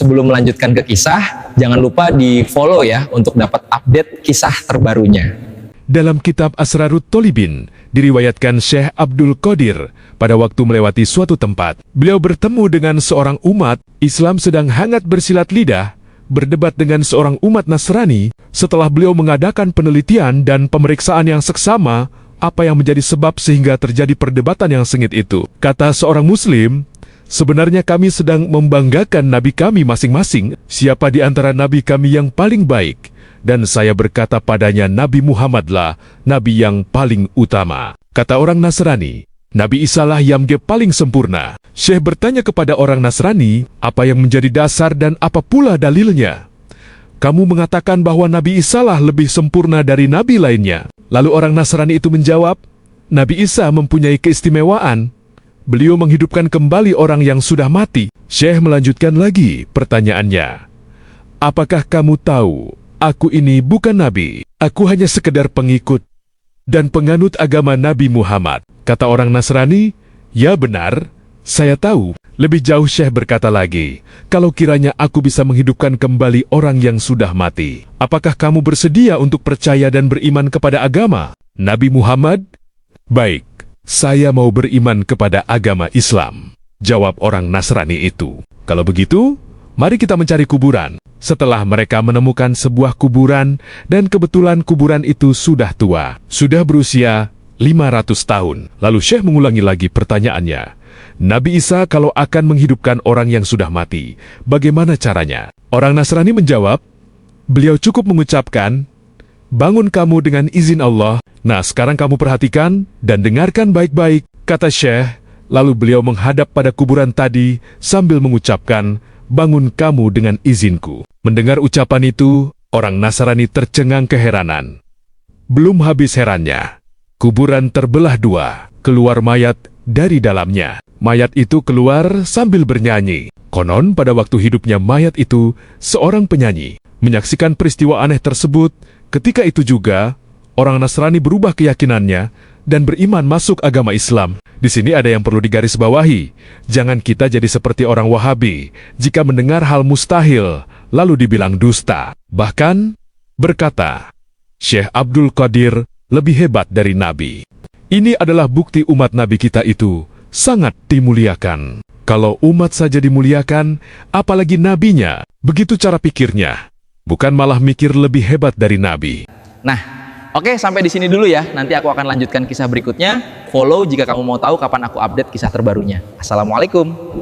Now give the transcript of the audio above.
sebelum melanjutkan ke kisah, jangan lupa di follow ya untuk dapat update kisah terbarunya. Dalam kitab Asrarut Tolibin, diriwayatkan Syekh Abdul Qadir pada waktu melewati suatu tempat. Beliau bertemu dengan seorang umat Islam sedang hangat bersilat lidah, berdebat dengan seorang umat Nasrani. Setelah beliau mengadakan penelitian dan pemeriksaan yang seksama, apa yang menjadi sebab sehingga terjadi perdebatan yang sengit itu. Kata seorang Muslim, sebenarnya kami sedang membanggakan nabi kami masing-masing, siapa di antara nabi kami yang paling baik. Dan saya berkata padanya, Nabi Muhammadlah nabi yang paling utama. Kata orang Nasrani, Nabi Isa lah yang paling sempurna. Syekh bertanya kepada orang Nasrani, apa yang menjadi dasar dan apa pula dalilnya? Kamu mengatakan bahwa Nabi Isa lah lebih sempurna dari nabi lainnya. Lalu orang Nasrani itu menjawab, Nabi Isa mempunyai keistimewaan. Beliau menghidupkan kembali orang yang sudah mati. Syekh melanjutkan lagi pertanyaannya. Apakah kamu tahu, aku ini bukan nabi. Aku hanya sekedar pengikut dan penganut agama Nabi Muhammad. Kata orang Nasrani, ya benar, saya tahu. Lebih jauh Syekh berkata lagi, kalau kiranya aku bisa menghidupkan kembali orang yang sudah mati, apakah kamu bersedia untuk percaya dan beriman kepada agama Nabi Muhammad? Baik, saya mau beriman kepada agama Islam, jawab orang Nasrani itu. Kalau begitu, mari kita mencari kuburan. Setelah mereka menemukan sebuah kuburan, dan kebetulan kuburan itu sudah tua, sudah berusia 500 tahun. Lalu Syekh mengulangi lagi pertanyaannya. Nabi Isa kalau akan menghidupkan orang yang sudah mati, bagaimana caranya? Orang Nasrani menjawab, beliau cukup mengucapkan, bangun kamu dengan izin Allah. Nah, sekarang kamu perhatikan dan dengarkan baik-baik, kata Syekh. Lalu beliau menghadap pada kuburan tadi sambil mengucapkan, bangun kamu dengan izinku. Mendengar ucapan itu, orang Nasrani tercengang keheranan. Belum habis herannya, kuburan terbelah dua, keluar mayat dari dalamnya. Mayat itu keluar sambil bernyanyi. Konon pada waktu hidupnya mayat itu seorang penyanyi. Menyaksikan peristiwa aneh tersebut, ketika itu juga orang Nasrani berubah keyakinannya dan beriman masuk agama Islam. Di sini ada yang perlu digarisbawahi. Jangan kita jadi seperti orang Wahabi jika mendengar hal mustahil lalu dibilang dusta. Bahkan berkata, Syekh Abdul Qadir lebih hebat dari Nabi. Ini adalah bukti umat Nabi kita itu sangat dimuliakan. Kalau umat saja dimuliakan, apalagi nabinya. Begitu cara pikirnya. Bukan malah mikir lebih hebat dari Nabi. Nah, oke, sampai di sini dulu ya. Nanti aku akan lanjutkan kisah berikutnya. Follow jika kamu mau tahu kapan aku update kisah terbarunya. Assalamualaikum.